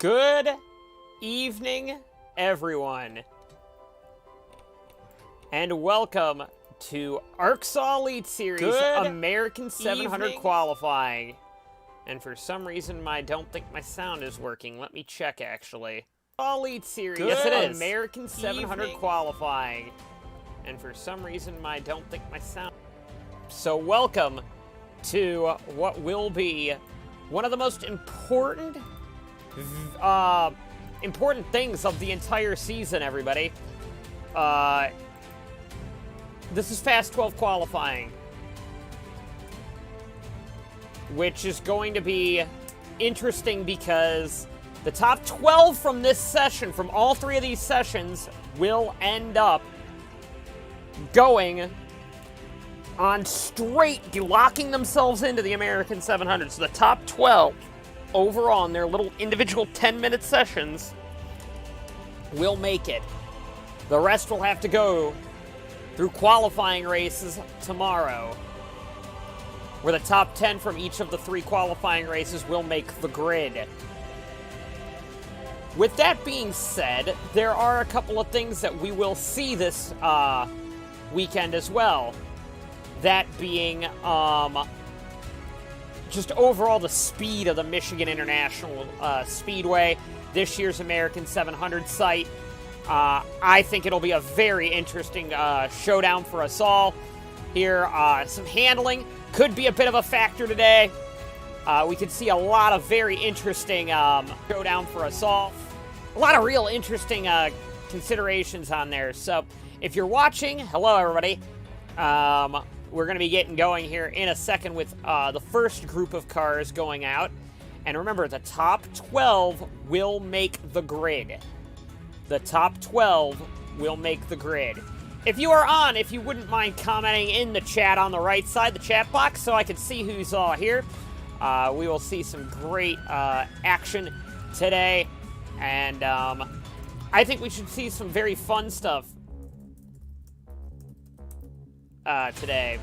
Good evening, everyone, and welcome to ARCSOA Elite Series American 700 qualifying. And for some reason, I don't think my sound is working. Let me check, actually. Elite Series. Yes, it is. American 700 qualifying. And for some reason, I don't think my sound... So welcome to what will be one of the most important things of the entire season, everybody. This is Fast 12 qualifying, which is going to be interesting because the top 12 from this session, from all three of these sessions, will end up going on straight, locking themselves into the American 700. So the top 12 overall in their little individual 10-minute sessions will make it. The rest will have to go through qualifying races tomorrow, where the top 10 from each of the three qualifying races will make the grid. With that being said, there are a couple of things that we will see this weekend as well. That being just overall the speed of the Michigan International Speedway, this year's American 700 site. I think it'll be a very interesting showdown for us all here. Some handling could be a bit of a factor today. We could see a lot of very interesting showdown for us all. A lot of real interesting considerations on there. So if you're watching, hello everybody. We're going to be getting going here in a second with the first group of cars going out. And remember, the top 12 will make the grid. The top 12 will make the grid. If you are on, if you wouldn't mind commenting in the chat on the right side, the chat box, so I can see who's all here. We will see some great action today. And I think we should see some very fun stuff today.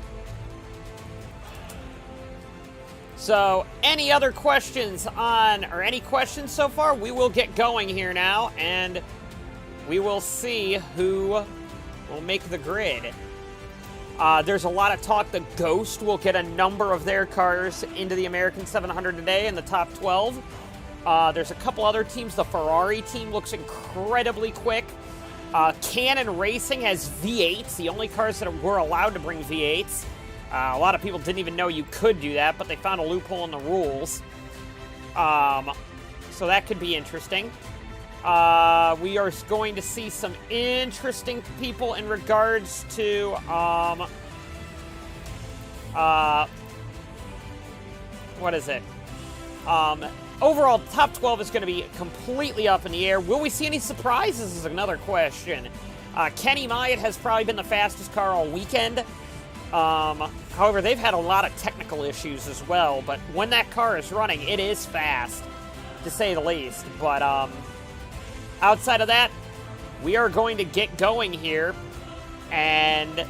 So, any other questions on, or any questions so far? We will get going here now, and we will see who will make the grid. There's a lot of talk that Ghost will get a number of their cars into the American 700 today in the top 12. There's a couple other teams. The Ferrari team looks incredibly quick. Cannon Racing has V8s, the only cars that were allowed to bring V8s. A lot of people didn't even know you could do that, but they found a loophole in the rules. So that could be interesting. We are going to see some interesting people in regards to, what is it? Overall, top 12 is going to be completely up in the air. Will we see any surprises is another question. Kenny Myatt has probably been the fastest car all weekend. However, they've had a lot of technical issues as well, but when that car is running, it is fast, to say the least. But outside of that, we are going to get going here, and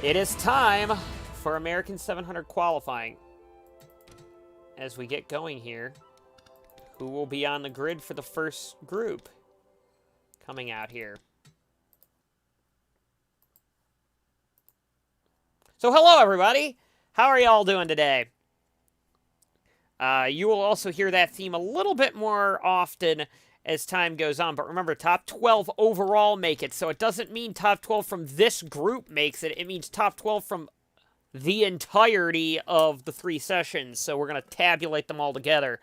it is time for American 700 qualifying. As we get going here, who will be on the grid for the first group coming out here? So hello everybody, how are y'all doing today? You will also hear that theme a little bit more often as time goes on, but remember, top 12 overall make it, so it doesn't mean top 12 from this group makes it, it means top 12 from the entirety of the three sessions, so we're going to tabulate them all together.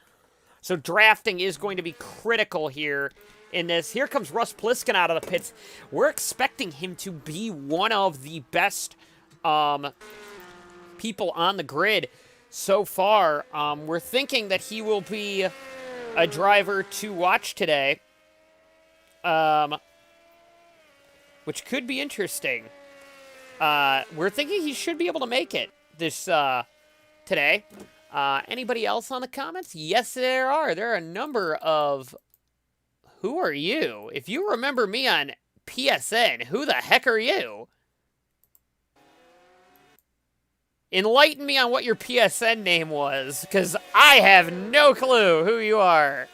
So drafting is going to be critical here in this. Here comes Russ Pliskin out of the pits. We're expecting him to be one of the best people on the grid so far. We're thinking that he will be a driver to watch today, which could be interesting. We're thinking he should be able to make it this today. Anybody else on the comments? Yes, there are. There are a number of... Who are you? If you remember me on PSN, who the heck are you? Enlighten me on what your PSN name was, because I have no clue who you are.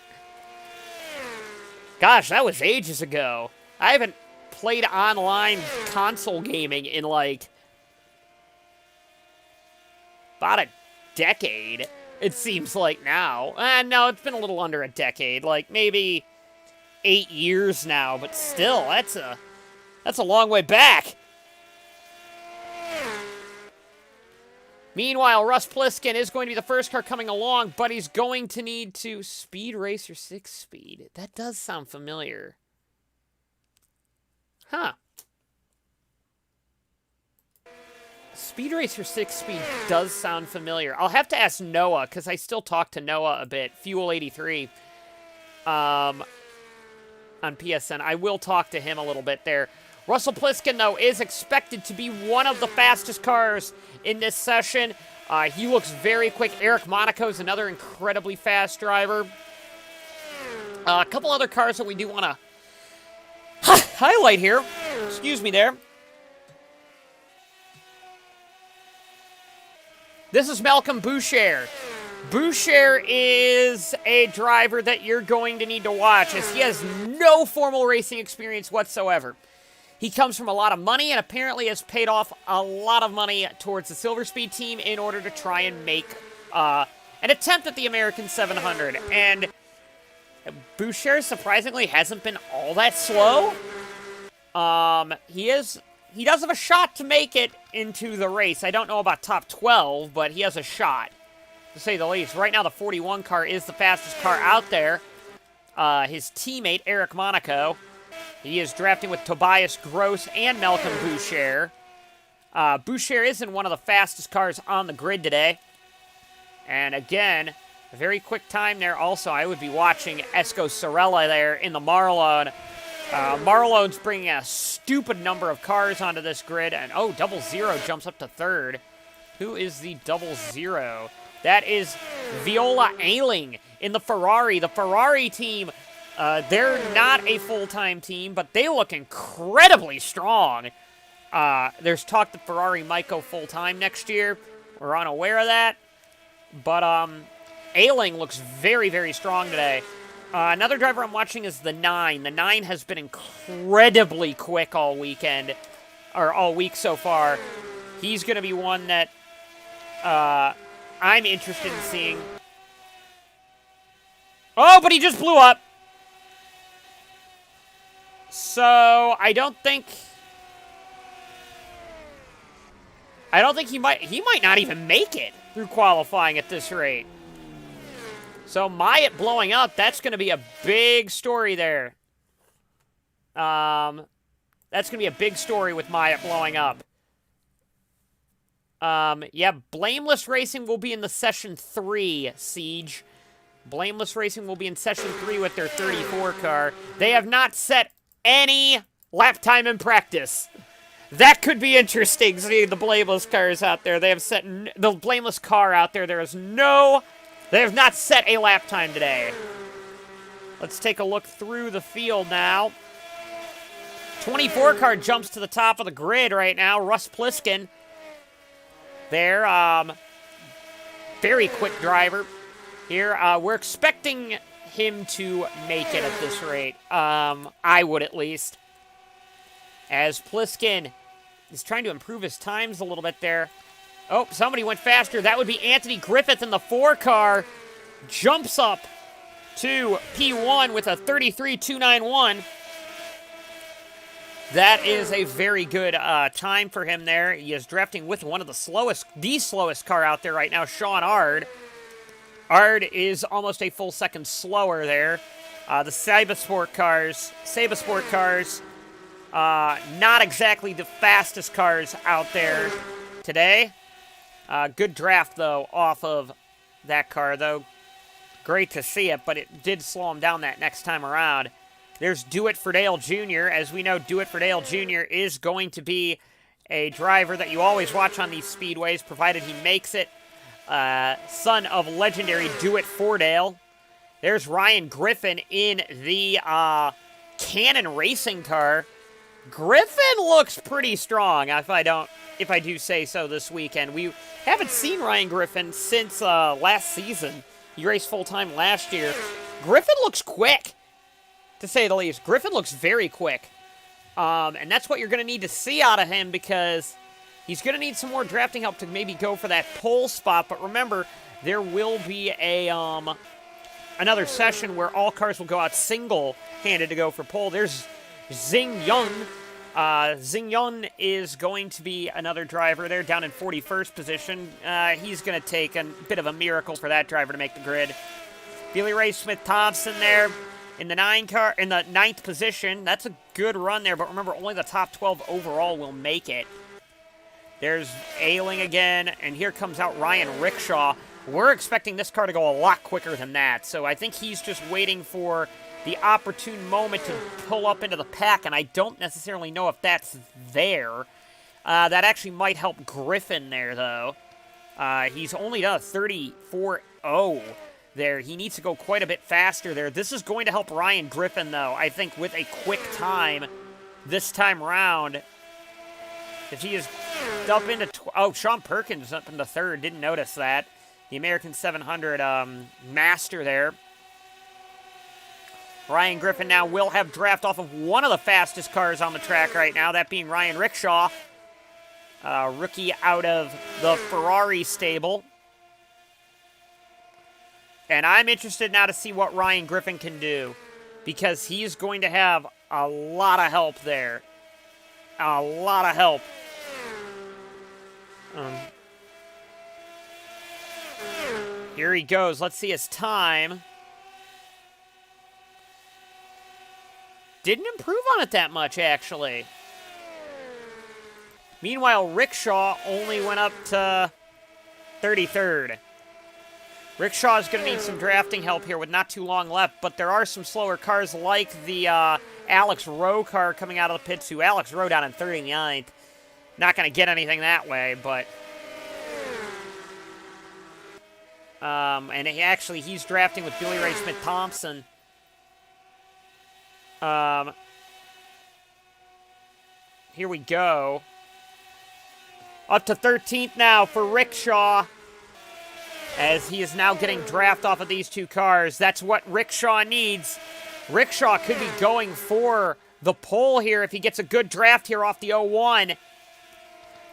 Gosh, that was ages ago. I haven't played online console gaming in, like, about a decade, it seems like now. No, it's been a little under a decade. Like, maybe 8 years now, but still, that's a long way back. Meanwhile, Russ Pliskin is going to be the first car coming along, but he's going to need to Speed Racer 6-speed. That does sound familiar. Huh. Speed Racer 6-speed does sound familiar. I'll have to ask Noah, because I still talk to Noah a bit. Fuel 83 on PSN. I will talk to him a little bit there. Russell Pliskin, though, is expected to be one of the fastest cars in this session. He looks very quick. Eric Monaco is another incredibly fast driver. A couple other cars that we do want to highlight here. Excuse me there. This is Malcolm Boucher. Boucher is a driver that you're going to need to watch, as he has no formal racing experience whatsoever. He comes from a lot of money and apparently has paid off a lot of money towards the Silver Speed team in order to try and make an attempt at the American 700. And Boucher surprisingly hasn't been all that slow. He does have a shot to make it into the race. I don't know about top 12, but he has a shot, to say the least. Right now, the 41 car is the fastest car out there. His teammate, Eric Monaco. He is drafting with Tobias Gross and Malcolm Boucher. Boucher is in one of the fastest cars on the grid today. And again, a very quick time there. Also, I would be watching Esco Sorella there in the Marlon. Marlon's bringing a stupid number of cars onto this grid. And, oh, 00 jumps up to third. Who is the 00? That is Viola Ailing in the Ferrari. The Ferrari team, they're not a full-time team, but they look incredibly strong. There's talk that Ferrari might go full-time next year. We're unaware of that. But Ailing looks very, very strong today. Another driver I'm watching is the 9. The 9 has been incredibly quick all weekend, or all week so far. He's going to be one that I'm interested in seeing. Oh, but he just blew up. So I don't think he might not even make it through qualifying at this rate. So Myatt blowing up, that's going to be a big story there. That's going to be a big story with Myatt blowing up. Yeah, Blameless Racing will be in the Session 3, Siege. Blameless Racing will be in Session 3 with their 34 car. They have not set any lap time in practice. That could be interesting, seeing the Blameless cars out there. They have set the Blameless car out there. They have not set a lap time today. Let's take a look through the field now. 24 car jumps to the top of the grid right now. Russ Pliskin there. Very quick driver here. We're expecting him to make it at this rate. I would at least. As Pliskin is trying to improve his times a little bit there. Oh, somebody went faster. That would be Anthony Griffith in the 4 car. Jumps up to P1 with a 33.291. That is a very good time for him there. He is drafting with one of the slowest car out there right now, Sean Ard. Ard is almost a full second slower there. The Sabasport cars, not exactly the fastest cars out there today. Good draft, though, off of that car, though. Great to see it, but it did slow him down that next time around. There's Do It for Dale Jr. As we know, Do It for Dale Jr. is going to be a driver that you always watch on these speedways, provided he makes it. Son of legendary Do It for Dale. There's Ryan Griffin in the Cannon Racing car. Griffin looks pretty strong, if I do say so, this weekend. We haven't seen Ryan Griffin since last season. He raced full-time last year. Griffin looks quick. to say the least. Griffin looks very quick. And that's what you're going to need to see out of him, because he's going to need some more drafting help to maybe go for that pole spot. But remember, there will be a another session where all cars will go out single-handed to go for pole. There's Xing Yun. Xing Yun is going to be another driver there down in 41st position. He's going to take a bit of a miracle for that driver to make the grid. Billy Ray Smith-Thompson there in the ninth position. That's a good run there, but remember, only the top 12 overall will make it. There's Ailing again, and here comes out Ryan Rickshaw. We're expecting this car to go a lot quicker than that, so I think he's just waiting for the opportune moment to pull up into the pack, and I don't necessarily know if that's there. That actually might help Griffin there, though. He's only done a 34.0 there. He needs to go quite a bit faster there. This is going to help Ryan Griffin, though, I think, with a quick time this time round. If he is up into... Sean Perkins up into third. Didn't notice that. The American 700 master there. Ryan Griffin now will have draft off of one of the fastest cars on the track right now, that being Ryan Rickshaw, rookie out of the Ferrari stable. And I'm interested now to see what Ryan Griffin can do, because he's going to have a lot of help there. A lot of help. Here he goes. Let's see his time. Didn't improve on it that much, actually. Meanwhile, Rickshaw only went up to 33rd. Rickshaw is going to need some drafting help here with not too long left, but there are some slower cars like the Alex Rowe car coming out of the pits, who Alex Rowe down in 39th. Not going to get anything that way, but... and he's drafting with Billy Ray Smith-Thompson. Here we go. Up to 13th now for Rickshaw, as he is now getting draft off of these two cars. That's what Rickshaw needs. Rickshaw could be going for the pole here if he gets a good draft here off the 01.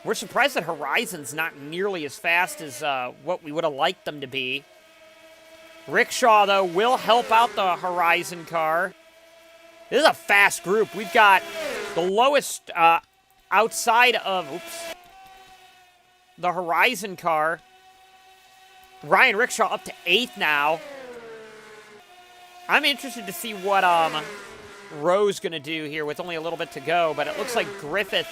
We're surprised that Horizon's not nearly as fast as what we would have liked them to be. Rickshaw, though, will help out the Horizon car. This is a fast group. We've got the lowest outside of the Horizon car. Ryan Rickshaw up to 8th now. I'm interested to see what Rowe's going to do here with only a little bit to go, but it looks like Griffith...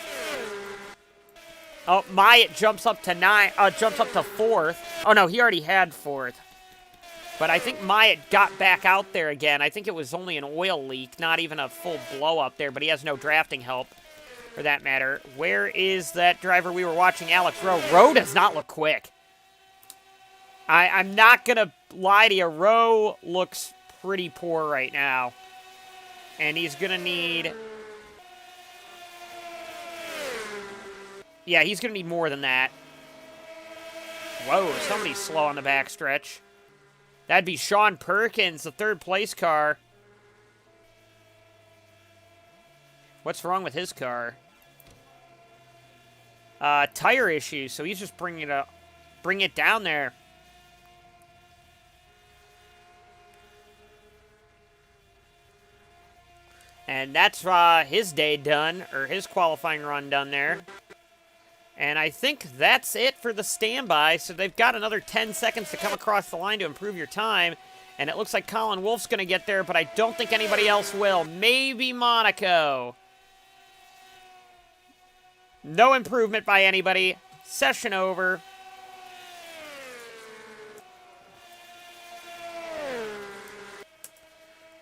Oh, Myatt jumps up to 4th. Oh, no, he already had 4th. But I think Myatt got back out there again. I think it was only an oil leak, not even a full blow up there, but he has no drafting help for that matter. Where is that driver we were watching, Alex Rowe? Rowe does not look quick. I'm not going to lie to you. Rowe looks pretty poor right now. And he's going to need... Yeah, he's going to need more than that. Whoa, somebody's slow on the backstretch. That'd be Sean Perkins, the third place car. What's wrong with his car? Tire issues, so he's just bringing it down there. And that's his day done, or his qualifying run done there. And I think that's it for the standby. So they've got another 10 seconds to come across the line to improve your time. And it looks like Colin Wolf's going to get there, but I don't think anybody else will. Maybe Monaco. No improvement by anybody. Session over.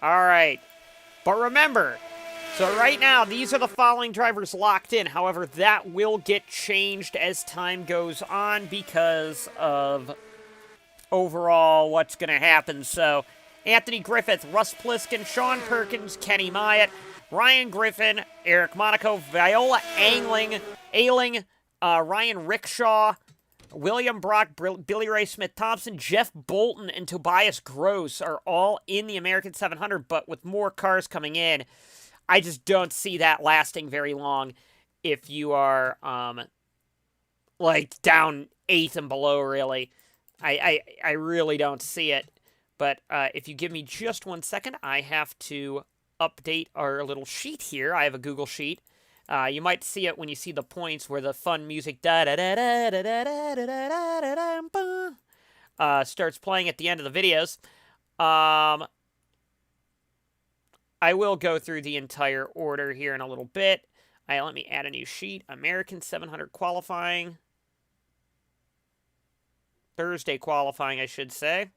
All right. But remember... So right now, these are the following drivers locked in. However, that will get changed as time goes on because of overall what's going to happen. So Anthony Griffith, Russ Pliskin, Sean Perkins, Kenny Myatt, Ryan Griffin, Eric Monaco, Viola Ailing, Ryan Rickshaw, William Brock, Billy Ray Smith-Thompson, Jeff Bolton, and Tobias Gross are all in the American 700, but with more cars coming in, I just don't see that lasting very long if you are, like, down 8th and below, really. I really don't see it. But if you give me just 1 second, I have to update our little sheet here. I have a Google Sheet. You might see it when you see the points where the fun music starts playing at the end of the videos. I will go through the entire order here in a little bit. Let me add a new sheet. American 700 qualifying. Thursday qualifying, I should say.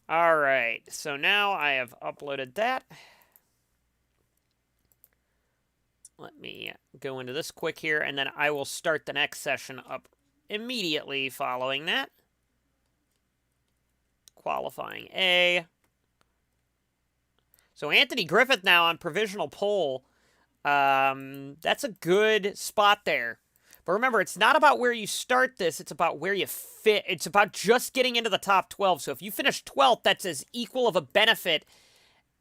All right, so now I have uploaded that. Let me go into this quick here, and then I will start the next session up immediately following that. Qualifying A. So Anthony Griffith now on provisional pole. That's a good spot there. But remember, it's not about where you start this. It's about where you fit. It's about just getting into the top 12. So if you finish 12th, that's as equal of a benefit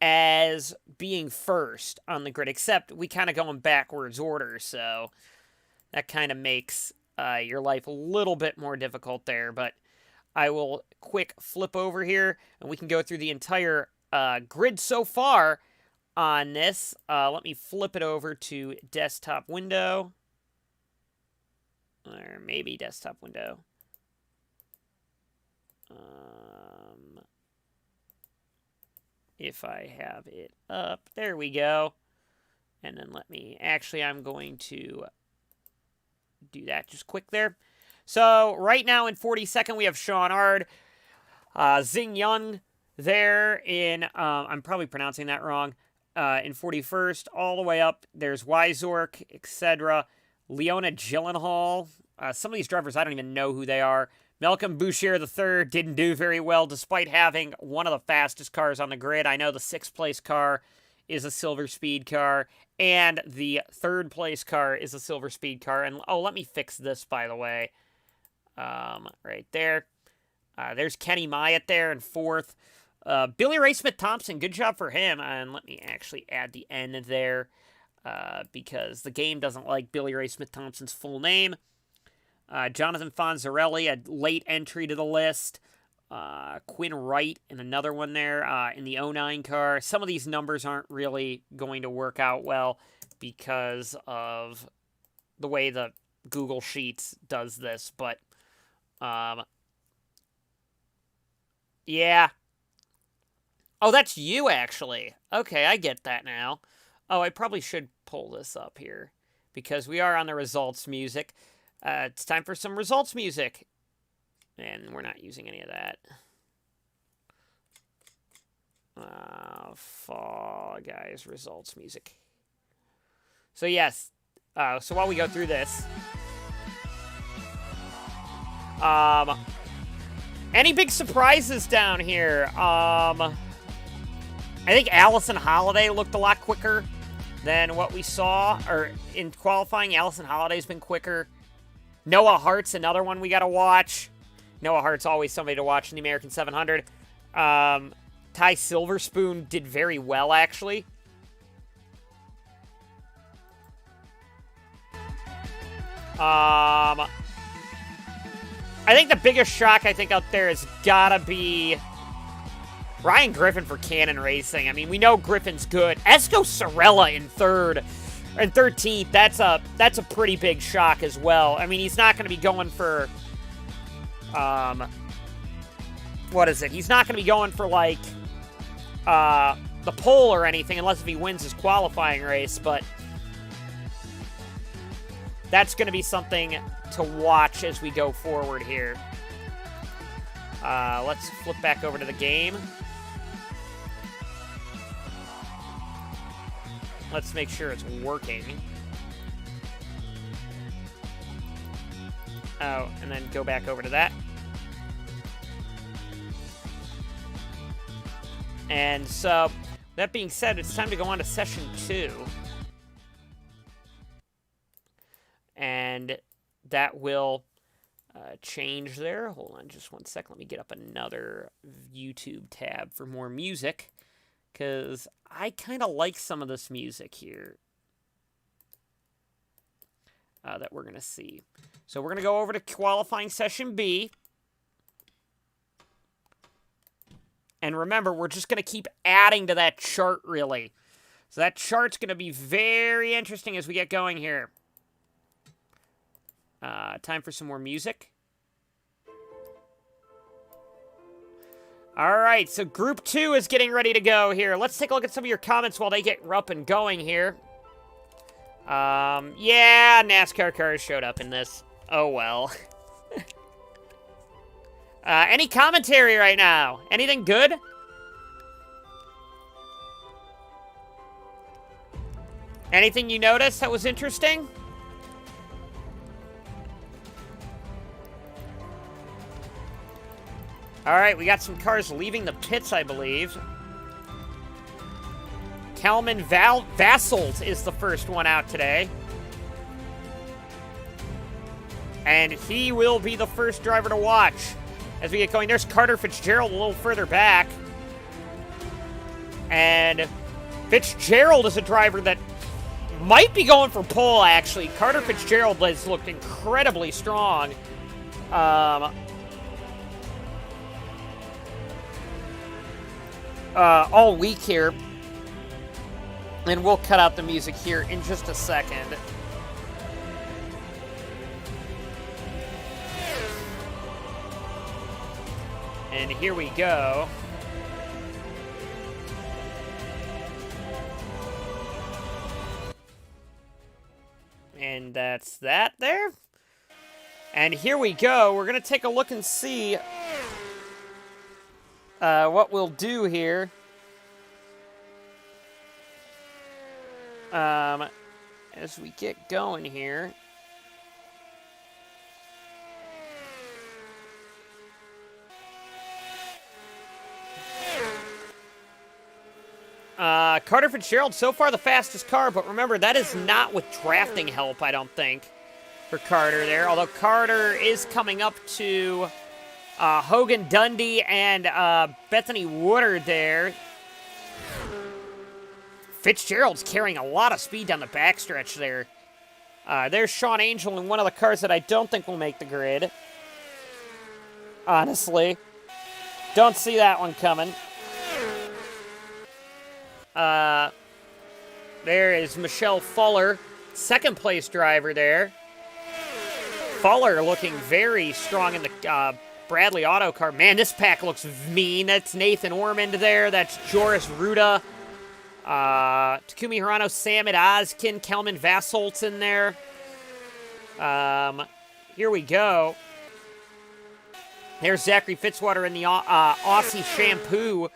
as being first on the grid. Except we kind of go in backwards order. So that kind of makes your life a little bit more difficult there. But I will quick flip over here, and we can go through the entire grid so far on this. Let me flip it over to desktop window. Or maybe desktop window. If I have it up. There we go. And then let me... Actually, I'm going to do that just quick there. So, right now in 42nd, we have Sean Ard. Xing Young there in... I'm probably pronouncing that wrong. In 41st, all the way up, there's Wyzork, etc., Leona Gyllenhaal. Some of these drivers, I don't even know who they are. Malcolm Bouchier III didn't do very well despite having one of the fastest cars on the grid. I know the 6th place car is a Silver Speed car, and the 3rd place car is a Silver Speed car. And oh, let me fix this, by the way. Right there. There's Kenny Myatt there in 4th. Billy Ray Smith-Thompson, good job for him. And let me actually add the N there. Because the game doesn't like Billy Ray Smith-Thompson's full name. Jonathan Fonzarelli, a late entry to the list. Quinn Wright, and another one there in the 09 car. Some of these numbers aren't really going to work out well because of the way the Google Sheets does this. But, yeah. Oh, that's you, actually. Okay, I get that now. Oh, I probably should pull this up here because we are on the results music. It's time for some results music. And we're not using any of that. Fall Guys results music. So, yes. So, while we go through this. Any big surprises down here? I think Allison Holiday looked a lot quicker than what we saw, or in qualifying. Allison Holiday's been quicker. Noah Hart's another one we got to watch. Noah Hart's always somebody to watch in the American 700. Ty Silverspoon did very well, actually. I think the biggest shock, out there has got to be Ryan Griffin for Cannon Racing. I mean, we know Griffin's good. Esco Sorella in 3rd and 13th. That's a pretty big shock as well. I mean, he's not going to be going for what is it? He's not going to be going for like the pole or anything unless if he wins his qualifying race, but that's going to be something to watch as we go forward here. Let's flip back over to the game. Let's make sure it's working. Oh, and then go back over to that. And so, that being said, it's time to go on to session 2. And that will change there. Hold on just one second. Let me get up another YouTube tab for more music, because I kind of like some of this music here that we're going to see. So we're going to go over to qualifying session B. And remember, we're just going to keep adding to that chart, really. So that chart's going to be very interesting as we get going here. Time for some more music. All right, so Group 2 is getting ready to go here. Let's take a look at some of your comments while they get up and going here. Yeah, NASCAR cars showed up in this. Oh, well. Any commentary right now? Anything good? Anything you noticed that was interesting? All right, we got some cars leaving the pits, I believe. Kalman Vasselt is the first one out today. And he will be the first driver to watch as we get going. There's Carter Fitzgerald a little further back. And Fitzgerald is a driver that might be going for pole, actually. Carter Fitzgerald has looked incredibly strong. All week here. And we'll cut out the music here in just a second. And here we go. And that's that there. And here we go. We're going to take a look and see what we'll do here. As we get going here. Carter Fitzgerald, so far the fastest car, but remember, that is not with drafting help, I don't think, for Carter there. Although Carter is coming up to Hogan Dundee and Bethany Woodard there. Fitzgerald's carrying a lot of speed down the backstretch there. There's Sean Angel in one of the cars that I don't think will make the grid. Honestly. Don't see that one coming. There is Michelle Fuller, second place driver there. Fuller looking very strong in the Bradley Auto car. Man, this pack looks mean. That's Nathan Ormond there. That's Joris Ruda. Takumi Hirano, Samit Ozkin, Kalman Vasselt in there. Here we go. There's Zachary Fitzwater in the Aussie Shampoo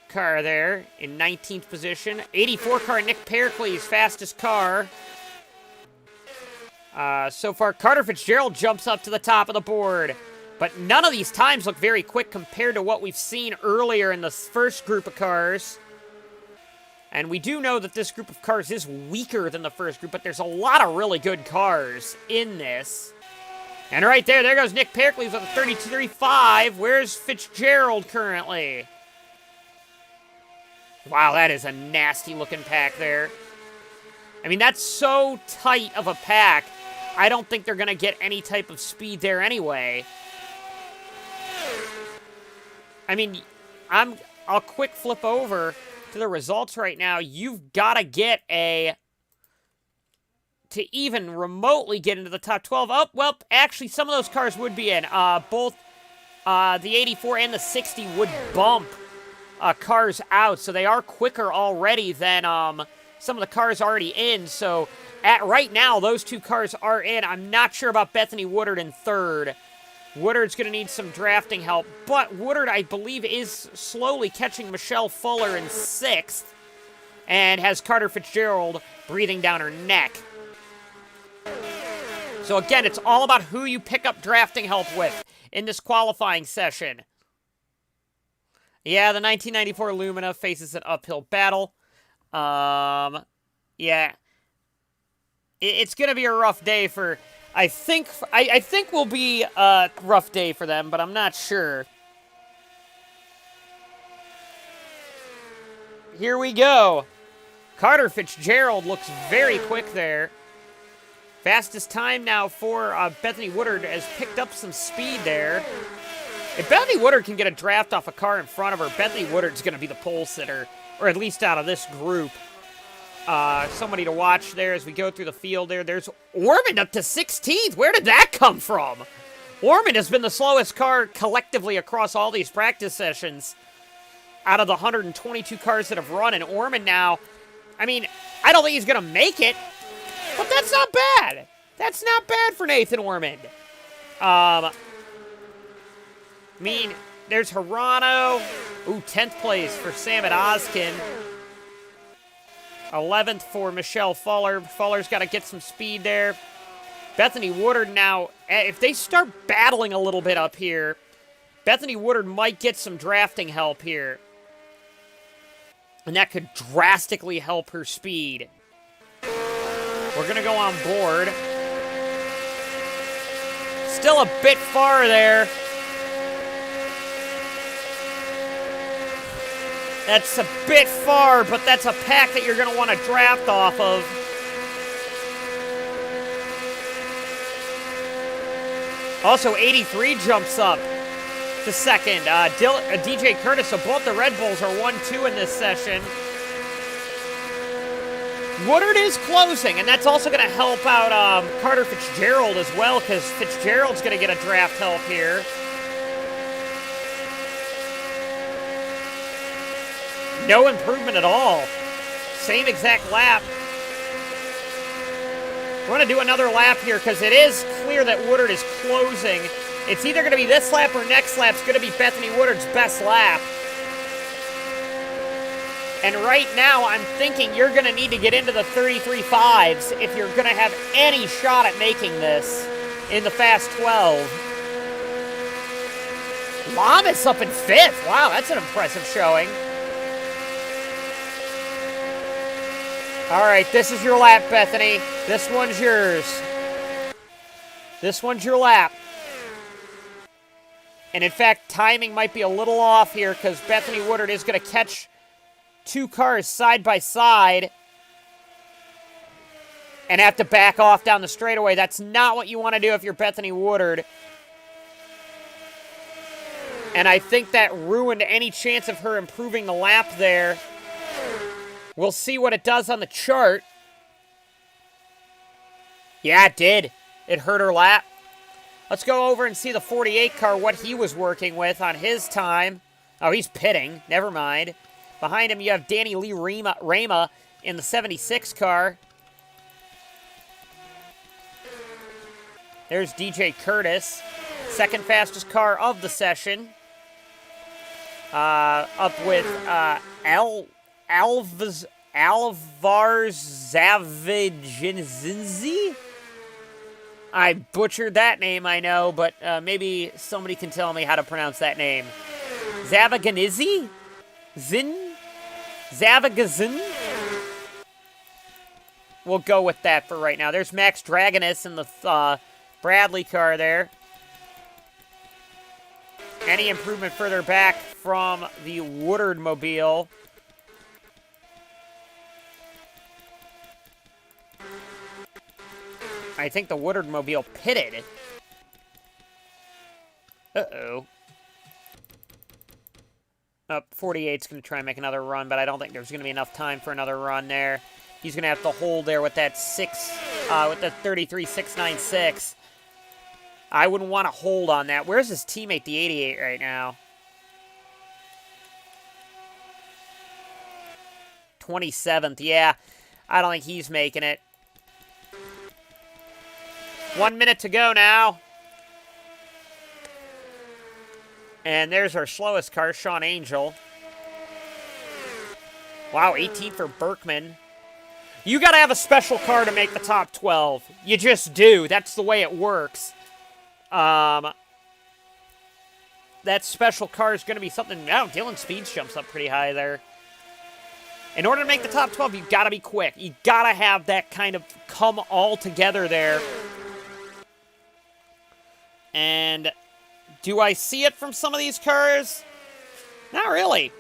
car there in 19th position. 84 car, Nick Pericles, fastest car. So far, Carter Fitzgerald jumps up to the top of the board. But none of these times look very quick compared to what we've seen earlier in the first group of cars. And we do know that this group of cars is weaker than the first group, but there's a lot of really good cars in this. And right there goes Nick Pericles with a 32.35. Where's Fitzgerald currently? Wow, that is a nasty-looking pack there. I mean, that's so tight of a pack. I don't think they're going to get any type of speed there anyway. I mean, I'll quick flip over to the results right now. You've got to get to even remotely get into the top 12. Oh, well, actually, some of those cars would be in. Both the 84 and the 60 would bump cars out, so they are quicker already than some of the cars already in. So right now, those two cars are in. I'm not sure about Bethany Woodard in third. Woodard's going to need some drafting help, but Woodard, I believe, is slowly catching Michelle Fuller in sixth and has Carter Fitzgerald breathing down her neck. So again, it's all about who you pick up drafting help with in this qualifying session. Yeah, the 1994 Lumina faces an uphill battle. Yeah, it's gonna be a rough day for. I think will be a rough day for them, but I'm not sure. Here we go. Carter Fitzgerald looks very quick there. Fastest time now for Bethany Woodard has picked up some speed there. If Bethany Woodard can get a draft off a car in front of her, Bethany Woodard's going to be the pole sitter, or at least out of this group. Somebody to watch there as we go through the field there. There's Ormond up to 16th. Where did that come from? Ormond has been the slowest car collectively across all these practice sessions out of the 122 cars that have run. And Ormond now, I mean, I don't think he's going to make it, but that's not bad. That's not bad for Nathan Ormond. I mean, there's Hirano. Ooh, 10th place for Samet Oskin. 11th for Michelle Fuller. Fuller's got to get some speed there. Bethany Woodard now, if they start battling a little bit up here, Bethany Woodard might get some drafting help here. And that could drastically help her speed. We're going to go on board. Still a bit far there. That's a bit far, but that's a pack that you're going to want to draft off of. Also, 83 jumps up to second. DJ Curtis, so both the Red Bulls are 1-2 in this session. Woodard is closing, and that's also going to help out Carter Fitzgerald as well, because Fitzgerald's going to get a draft help here. No improvement at all. Same exact lap. We're going to do another lap here because it is clear that Woodard is closing. It's either going to be this lap or next lap's going to be Bethany Woodard's best lap. And right now, I'm thinking you're going to need to get into the 33.5s if you're going to have any shot at making this in the Fast 12. Lamas up in 5th. Wow, that's an impressive showing. All right, this is your lap, Bethany. This one's yours. This one's your lap. And in fact, timing might be a little off here because Bethany Woodard is going to catch two cars side by side and have to back off down the straightaway. That's not what you want to do if you're Bethany Woodard. And I think that ruined any chance of her improving the lap there. We'll see what it does on the chart. Yeah, it did. It hurt her lap. Let's go over and see the 48 car, what he was working with on his time. Oh, he's pitting. Never mind. Behind him, you have Danny Lee Rama in the 76 car. There's DJ Curtis, second fastest car of the session. Up with Alvar Zavaginzi? I butchered that name, I know, but maybe somebody can tell me how to pronounce that name. Zavaganizi? Zin? Zavagazin? We'll go with that for right now. There's Max Dragonis in the Bradley car there. Any improvement further back from the Woodard mobile? I think the Woodard mobile pitted. Uh-oh. 48's going to try and make another run, but I don't think there's going to be enough time for another run there. He's going to have to hold there with that with the 33.696. I wouldn't want to hold on that. Where's his teammate, the 88, right now? 27th. Yeah, I don't think he's making it. 1 minute to go now. And there's our slowest car, Sean Angel. Wow, 18 for Berkman. You got to have a special car to make the top 12. You just do. That's the way it works. that special car is going to be something. Oh, Dylan Speeds jumps up pretty high there. In order to make the top 12, you've got to be quick. You got to have that kind of come all together there. And do I see it from some of these cars? Not really.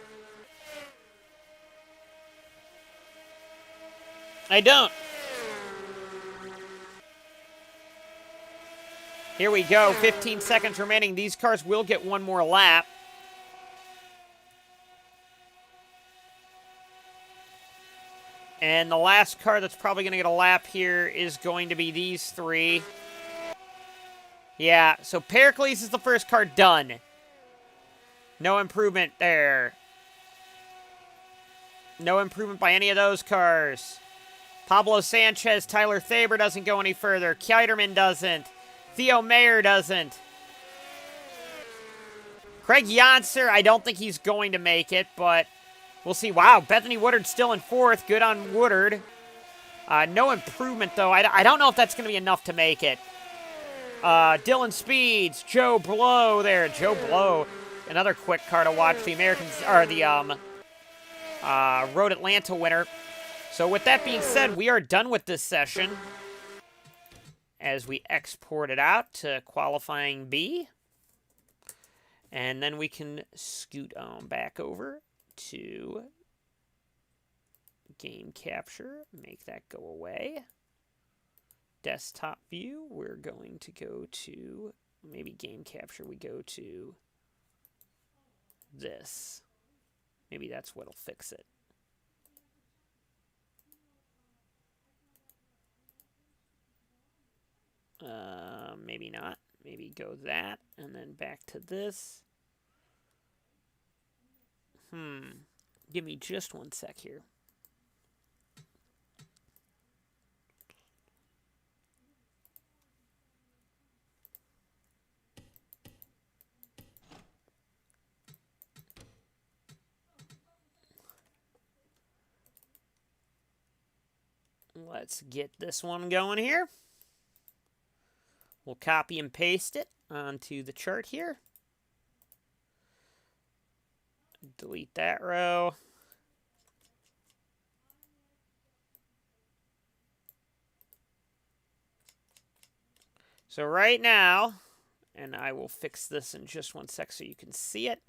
I don't. Here we go. 15 seconds remaining. These cars will get one more lap. And the last car that's probably going to get a lap here is going to be these three. Yeah, so Pericles is the first car done. No improvement there. No improvement by any of those cars. Pablo Sanchez, Tyler Thaber doesn't go any further. Keiderman doesn't. Theo Mayer doesn't. Craig Janser, I don't think he's going to make it, but we'll see. Wow, Bethany Woodard still in fourth. Good on Woodard. No improvement, though. I don't know if that's going to be enough to make it. Dylan Speeds, Joe Blow there. Joe Blow, another quick car to watch. The Americans, or the Road Atlanta winner. So with that being said, we are done with this session as we export it out to qualifying B. And then we can scoot on back over to game capture, make that go away. Desktop view, we're going to go to, maybe game capture, we go to this. Maybe that's what'll fix it. Maybe not. Maybe go that, and then back to this. Give me just one sec here. Let's get this one going here. We'll copy and paste it onto the chart here. Delete that row. So right now, and I will fix this in just one sec so you can see it.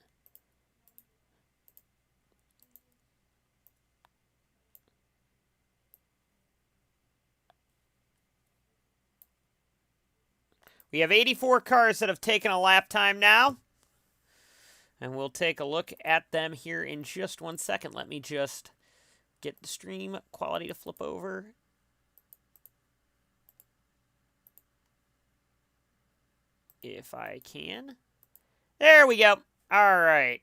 We have 84 cars that have taken a lap time now. And we'll take a look at them here in just one second. Let me just get the stream quality to flip over. If I can. There we go. All right.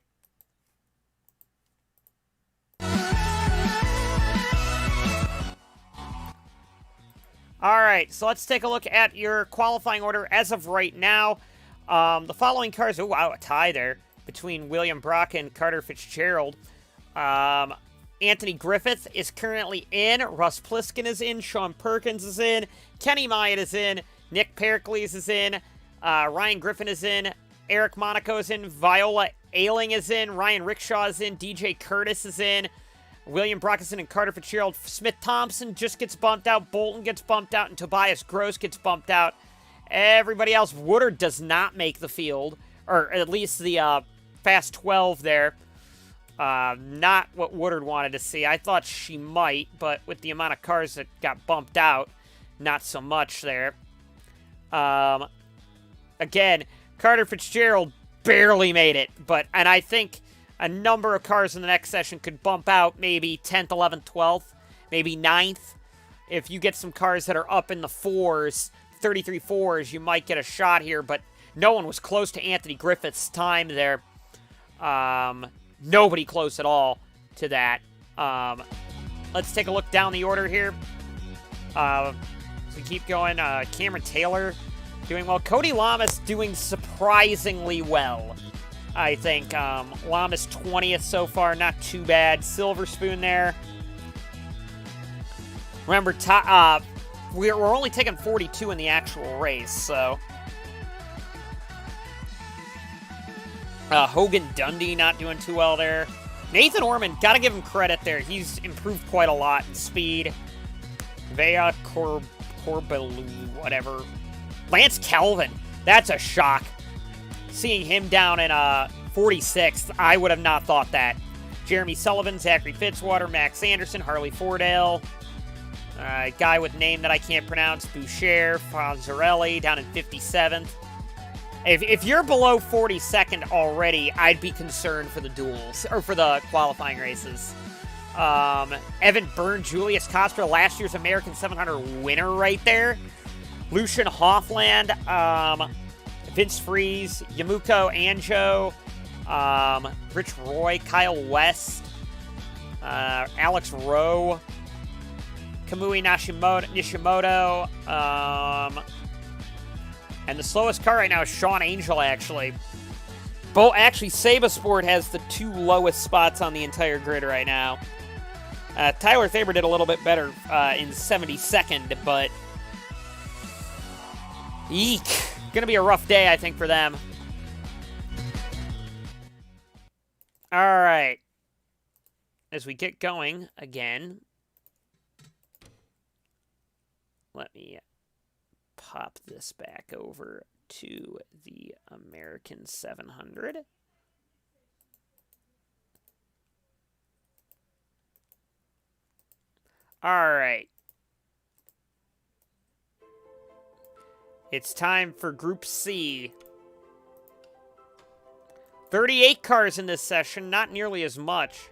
All right, so let's take a look at your qualifying order as of right now. The following cars, oh wow, a tie there between William Brock and Carter Fitzgerald. Anthony Griffith is currently in. Russ Pliskin is in. Sean Perkins is in. Kenny Myatt is in. Nick Pericles is in. Ryan Griffin is in. Eric Monaco is in. Viola Ailing is in. Ryan Rickshaw is in. DJ Curtis is in. William Brockison and Carter Fitzgerald. Smith Thompson just gets bumped out. Bolton gets bumped out. And Tobias Gross gets bumped out. Everybody else, Woodard does not make the field. Or at least the Fast 12 there. Not what Woodard wanted to see. I thought she might, but with the amount of cars that got bumped out, not so much there. Again, Carter Fitzgerald barely made it. And I think a number of cars in the next session could bump out maybe 10th, 11th, 12th, maybe 9th. If you get some cars that are up in the 4s, 33 4s, you might get a shot here, but no one was close to Anthony Griffith's time there. Nobody close at all to that. Let's take a look down the order here. So we keep going. Cameron Taylor doing well. Cody Lamas doing surprisingly well, I think. Lamas 20th so far, not too bad. Silver Spoon there. Remember, we're only taking 42 in the actual race, so. Hogan Dundee not doing too well there. Nathan Orman, gotta give him credit there. He's improved quite a lot in speed. Vea Corbelu, whatever. Lance Calvin, that's a shock. Seeing him down in 46th, I would have not thought that. Jeremy Sullivan, Zachary Fitzwater, Max Anderson, Harley Fordale. Guy with name that I can't pronounce, Boucher, Fonzarelli, down in 57th. If you're below 42nd already, I'd be concerned for the duels, or for the qualifying races. Evan Byrne, Julius Coster, last year's American 700 winner right there. Lucian Hoffland, Vince Freeze, Yamuko Anjo, Rich Roy, Kyle West, Alex Rowe, Kamui Nishimoto, and the slowest car right now is Sean Angel, actually. Actually, Sabasport has the 2 lowest spots on the entire grid right now. Tyler Thaber did a little bit better in 72nd, but eek. Gonna be a rough day, I think, for them. All right. As we get going again, let me pop this back over to the American 700. All right. It's time for Group C. 38 cars in this session, not nearly as much.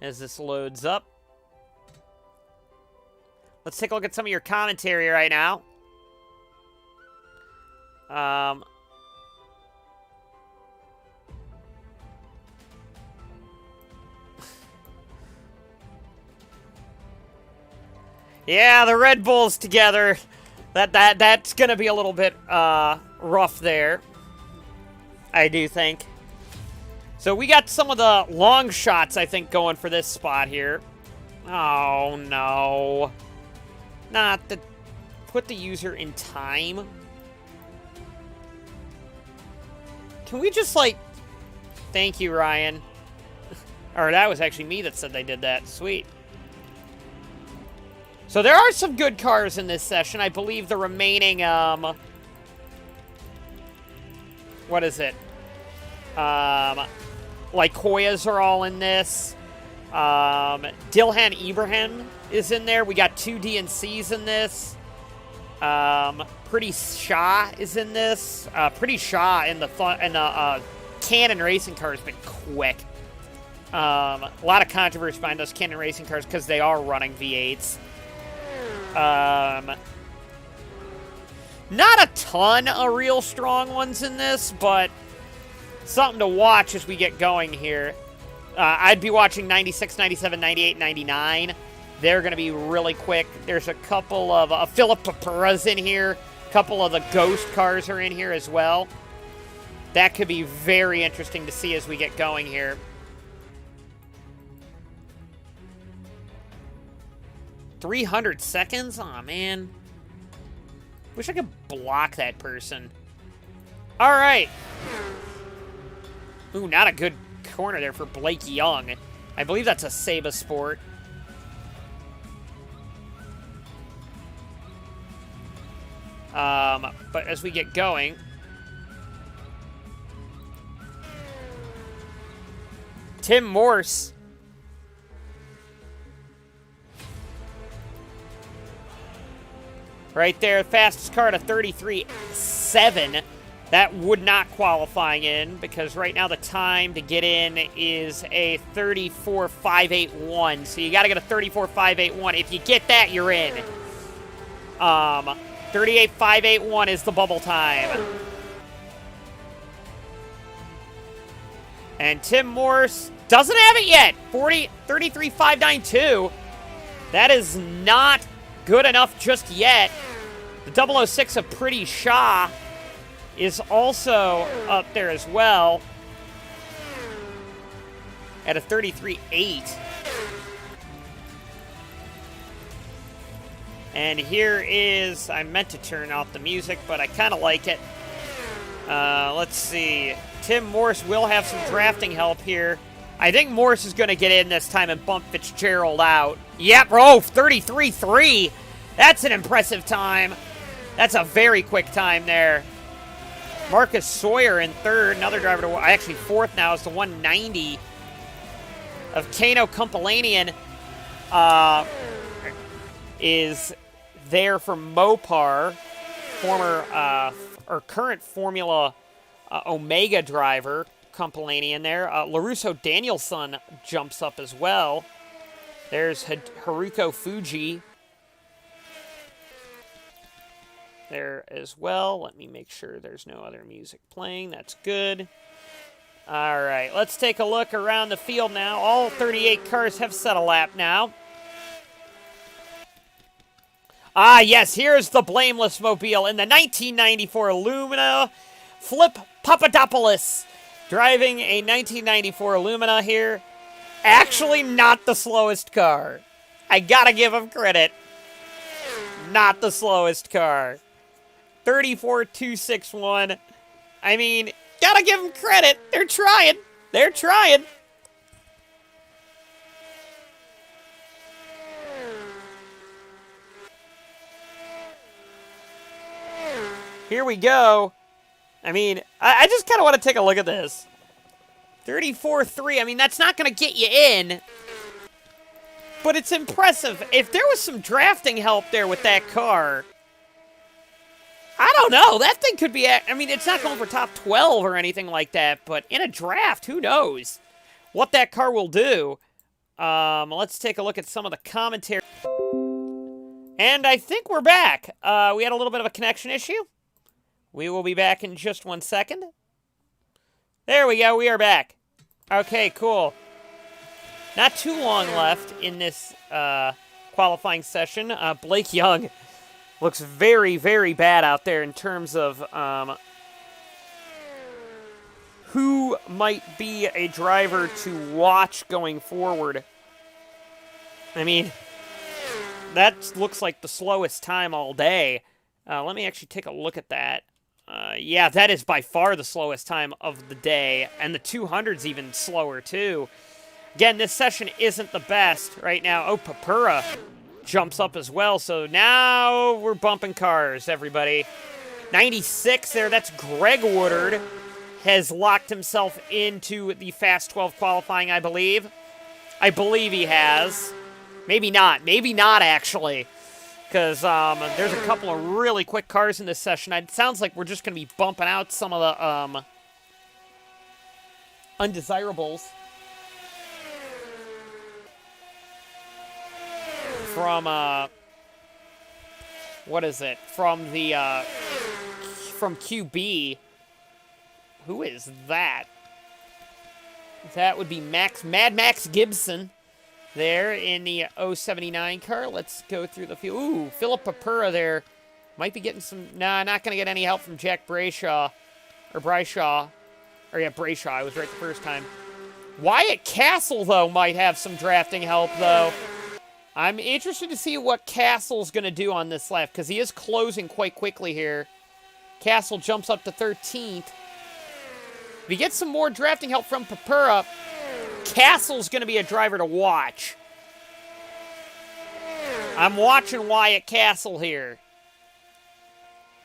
As this loads up. Let's take a look at some of your commentary right now. Yeah, the Red Bulls together. That's gonna be a little bit rough there, I do think. So we got some of the long shots, I think, going for this spot here. Oh no. Not the... Put the user in time. Can we just, like... Thank you, Ryan. Or that was actually me that said they did that. Sweet. So there are some good cars in this session. I believe the remaining, what is it? Like Hoyas are all in this. Dilhan Ibrahim is in there. We got 2 DNCs in this. Pretty Shaw is in this. Pretty Shaw in the Cannon racing car has been quick. A lot of controversy behind those Cannon racing cars because they are running V8s. Not a ton of real strong ones in this, but something to watch as we get going here. I'd be watching 96, 97, 98, 99. They're going to be really quick. There's a couple of Philip Perez in here. A couple of the Ghost cars are in here as well. That could be very interesting to see as we get going here. $300 seconds? Aw, man. Wish I could block that person. All right. Ooh, not a good corner there for Blake Young. I believe that's a Sabasport. But as we get going... Tim Morse. Right there, fastest car to 33.7. That would not qualify in because right now the time to get in is a 34.581. So you got to get a 34.581. If you get that, you're in. 38.581 is the bubble time. And Tim Morse doesn't have it yet. 33.592. That is not good enough just yet. The 006 of Pretty Shaw is also up there as well at a 33.8. And here is, I meant to turn off the music, but I kind of like it. Let's see. Tim Morse will have some drafting help here. I think Morse is going to get in this time and bump Fitzgerald out. Yep, oh, 33.3. That's an impressive time. That's a very quick time there. Marcus Sawyer in third. Another driver to... Actually, fourth now is the 190 of Kano Kumpalanian. Is there for Mopar, former or current Formula Omega driver, Kumpalanian there. LaRusso Danielson jumps up as well. There's Haruko Fuji there as well. Let me make sure there's no other music playing. That's good. All right, let's take a look around the field now. All 38 cars have set a lap now. Ah, yes, here's the blameless mobile in the 1994 Lumina. Flip Papadopoulos driving a 1994 Lumina here. Actually not the slowest car. I gotta give him credit. Not the slowest car. 34.261. I mean, gotta give them credit. They're trying. They're trying. Here we go. I mean, I just kind of want to take a look at this. 34.3. I mean, that's not going to get you in. But it's impressive. If there was some drafting help there with that car, I don't know. That thing could be... I mean, it's not going for top 12 or anything like that. But in a draft, who knows what that car will do. Let's take a look at some of the commentary. And I think we're back. We had a little bit of a connection issue. We will be back in just 1 second. There we go. We are back. Okay, cool. Not too long left in this qualifying session. Blake Young looks very, very bad out there in terms of who might be a driver to watch going forward. I mean, that looks like the slowest time all day. Let me actually take a look at that. Yeah, that is by far the slowest time of the day, and the 200's even slower, too. Again, this session isn't the best right now. Oh, Papura jumps up as well, so now we're bumping cars, everybody. 96 there, that's Greg Woodard, has locked himself into the Fast 12 qualifying, I believe. I believe he has. Maybe not, actually. Because there's a couple of really quick cars in this session. It sounds like we're just going to be bumping out some of the undesirables from, what is it? From the, from QB. Who is that? That would be Mad Max Gibson. There in the 079 car. Let's go through the field. Ooh, Philip Papura there. Might be getting some... Nah, not going to get any help from Jack Brayshaw. Or Brayshaw. Or yeah, Brayshaw. I was right the first time. Wyatt Castle, though, might have some drafting help, though. I'm interested to see what Castle's going to do on this lap, because he is closing quite quickly here. Castle jumps up to 13th. If he gets some more drafting help from Papura, Castle's going to be a driver to watch. I'm watching Wyatt Castle here.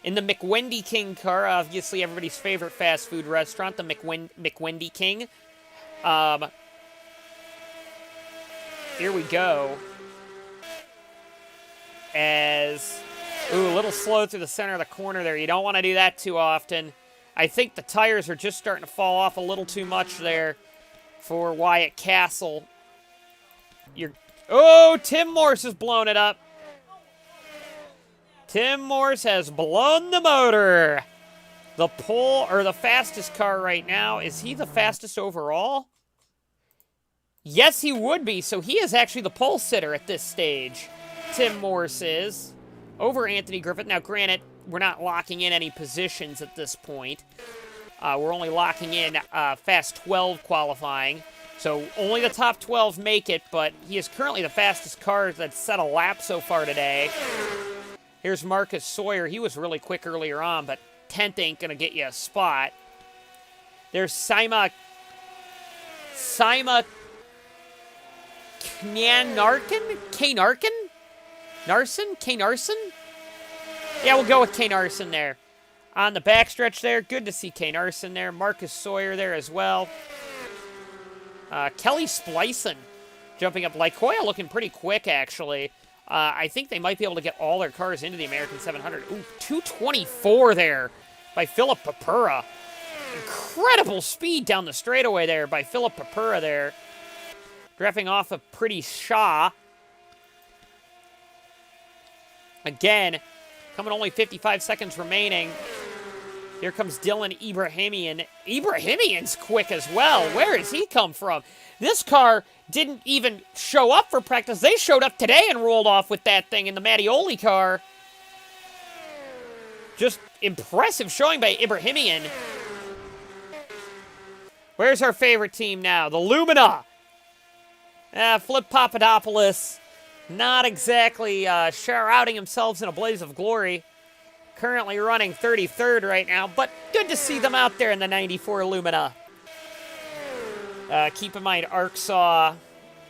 In the McWendy King car, obviously everybody's favorite fast food restaurant, the McWendy King. Here we go. Ooh, a little slow through the center of the corner there. You don't want to do that too often. I think the tires are just starting to fall off a little too much there for Wyatt Castle. Oh, Tim Morse has blown it up. Tim Morse has blown the motor. The fastest car right now. Is he the fastest overall? Yes, he would be. So he is actually the pole sitter at this stage. Tim Morse is. Over Anthony Griffith. Now, granted, we're not locking in any positions at this point. We're only locking in Fast 12 qualifying. So only the top 12 make it, but he is currently the fastest car that's set a lap so far today. Here's Marcus Sawyer. He was really quick earlier on, but 10th ain't going to get you a spot. There's Sima Knarkin? Narson? Yeah, we'll go with K. Narson there. On the backstretch there, good to see K. Narson there. Marcus Sawyer there as well. Kelly Splicin jumping up. Lycoya looking pretty quick, actually. I think they might be able to get all their cars into the American 700. Ooh, 224 there by Philip Papura. Incredible speed down the straightaway there by Philip Papura there. Drafting off of Pretty Shaw. Again, coming only 55 seconds remaining. Here comes Dylan Ibrahimian. Ibrahimian's quick as well. Where does he come from? This car didn't even show up for practice. They showed up today and rolled off with that thing in the Mattioli car. Just impressive showing by Ibrahimian. Where's our favorite team now? The Lumina. Flip Papadopoulos. Not exactly shrouding themselves in a blaze of glory. Currently running 33rd right now, but good to see them out there in the 94 Lumina. Keep in mind, ARCSOA,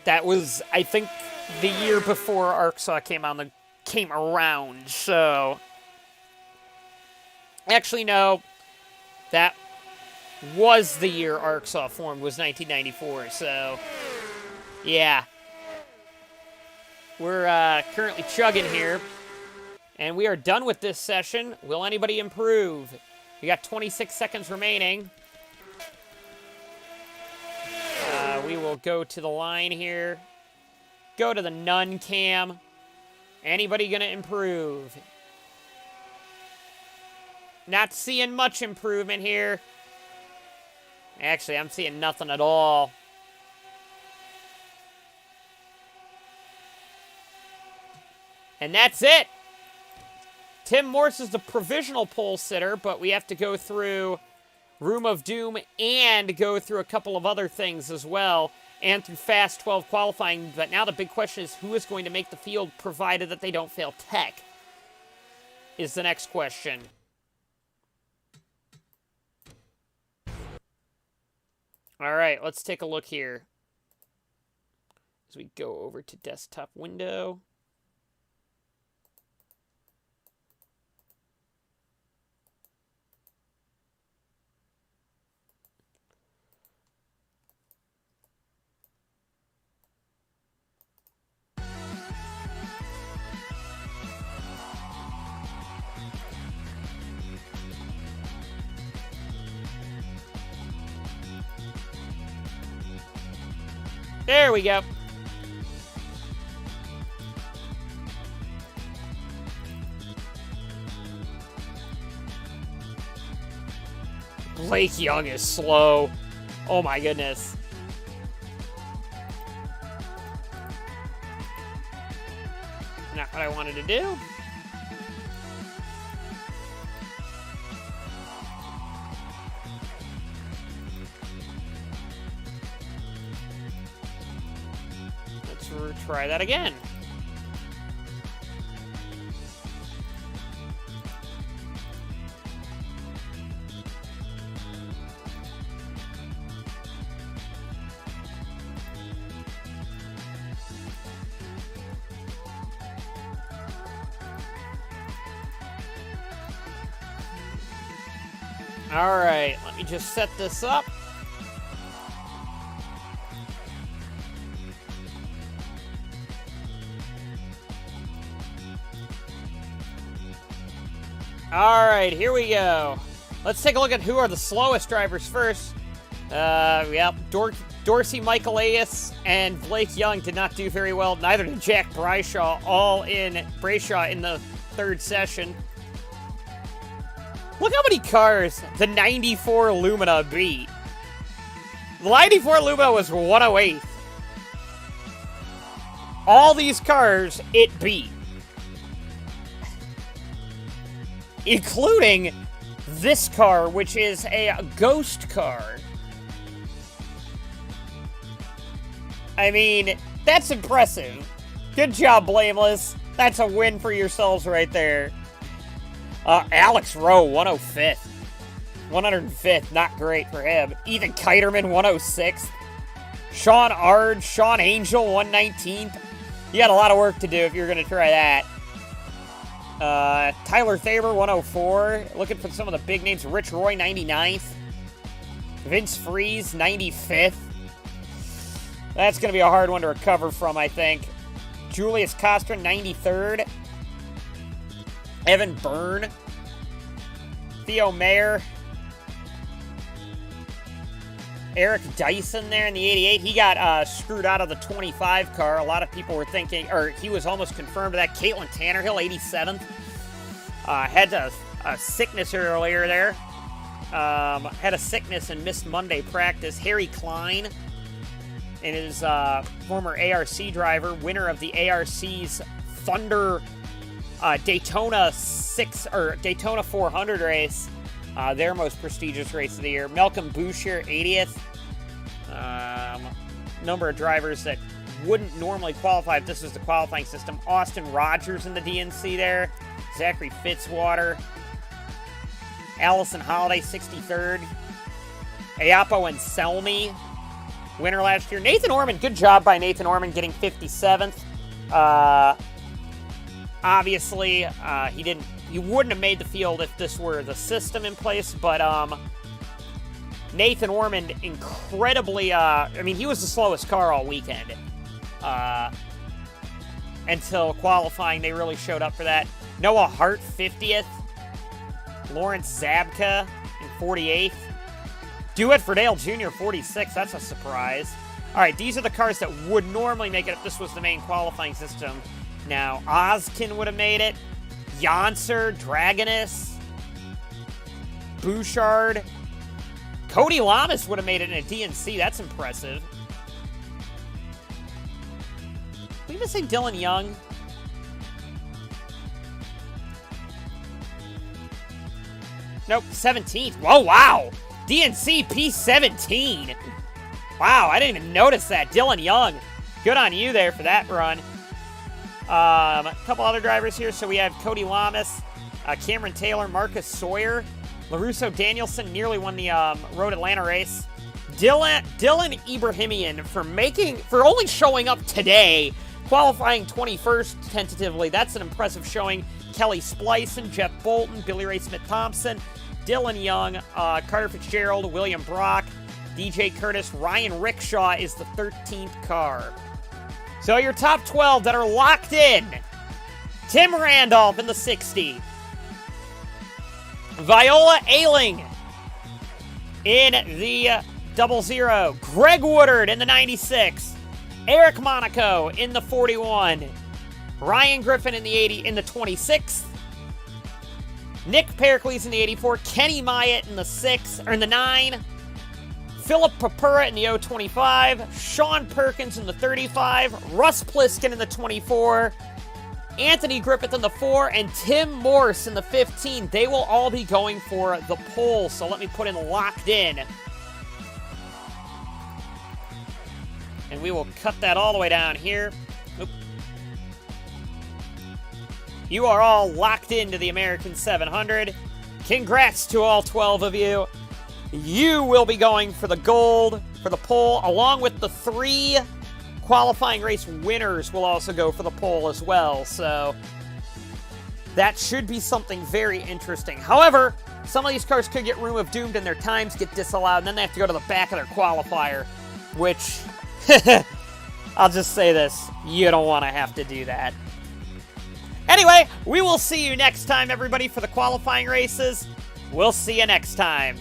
that was, I think, the year before ARCSOA came around, so... Actually, no, that was the year ARCSOA formed, was 1994, so... Yeah. We're currently chugging here. And we are done with this session. Will anybody improve? We got 26 seconds remaining. We will go to the line here. Go to the none cam. Anybody gonna improve? Not seeing much improvement here. Actually, I'm seeing nothing at all. And that's it. Tim Morse is the provisional pole sitter, but we have to go through Room of Doom and go through a couple of other things as well, and through Fast 12 qualifying. But now the big question is who is going to make the field, provided that they don't fail tech, is the next question. All right, let's take a look here as we go over to desktop window. There we go. Blake Young is slow. Oh my goodness. Not what I wanted to do. Try that again. All right, let me just set this up. All right, here we go. Let's take a look at who are the slowest drivers first. Yep, Dorsey, Michaelias, and Blake Young did not do very well. Neither did Jack Brayshaw, Brayshaw in the third session. Look how many cars the 94 Lumina beat. The 94 Lumina was 108th. All these cars it beat. Including this car, which is a ghost car. I mean, that's impressive. Good job, Blameless. That's a win for yourselves right there. Alex Rowe, 105th. 105th, not great for him. Ethan Kiterman, 106th. Sean Ard, Sean Angel, 119th. You got a lot of work to do if you're going to try that. Tyler Thaber, 104. Looking for some of the big names. Rich Roy, 99th. Vince Freeze, 95th. That's going to be a hard one to recover from, I think. Julius Costra, 93rd. Evan Byrne. Theo Mayer. Eric Dyson there in the 88. He got screwed out of the 25 car. A lot of people were thinking, or he was almost confirmed that. Caitlin Tannerhill, 87th. Had a sickness earlier there. Had a sickness and missed Monday practice. Harry Klein, and his former ARC driver, winner of the ARC's Thunder Daytona 400 race. Their most prestigious race of the year. Malcolm Boucher, 80th. Number of drivers that wouldn't normally qualify if this was the qualifying system. Austin Rogers in the DNC there. Zachary Fitzwater. Allison Holiday, 63rd. Ayapo and Selmy, winner last year. Nathan Orman, good job by Nathan Orman getting 57th. Obviously, he wouldn't have made the field if this were the system in place, but Nathan Orman incredibly, he was the slowest car all weekend. Until qualifying, they really showed up for that. Noah Hart, 50th. Lawrence Zabka in 48th. Dewitt Verdale Jr., 46th. That's a surprise. All right, these are the cars that would normally make it if this was the main qualifying system. Now, Ozkin would have made it. Janser, Dragonis, Bouchard. Cody Lamas would have made it in a DNC. That's impressive. We even say Dylan Young. Nope, 17th. Whoa, wow. DNC P17. Wow, I didn't even notice that. Dylan Young. Good on you there for that run. A couple other drivers here. So we have Cody Lamas, Cameron Taylor, Marcus Sawyer, LaRusso Danielson nearly won the Road Atlanta race. Dylan Ibrahimian for only showing up today, qualifying 21st tentatively. That's an impressive showing. Kelly Splicen, Jeff Bolton, Billy Ray Smith-Thompson, Dylan Young, Carter Fitzgerald, William Brock, DJ Curtis, Ryan Rickshaw is the 13th car. So your top 12 that are locked in. Tim Randolph in the 60. Viola Ailing in the 00. Greg Woodard in the 96. Eric Monaco in the 41. Ryan Griffin in the 80 in the 26th. Nick Pericles in the 84. Kenny Myatt in the 6 or in the 9. Philip Papura in the 025. Sean Perkins in the 35. Russ Pliskin in the 24. Anthony Griffith in the 4, and Tim Morse in the 15. They will all be going for the pole, so let me put in locked in. And we will cut that all the way down here. Oop. You are all locked into the American 700. Congrats to all 12 of you. You will be going for the gold, for the pole, along with the 3 qualifying race winners will also go for the pole as well, so that should be something very interesting. However, some of these cars could get room of doomed and their times get disallowed, and then they have to go to the back of their qualifier, which, I'll just say this, you don't want to have to do that. Anyway, we will see you next time, everybody, for the qualifying races. We'll see you next time.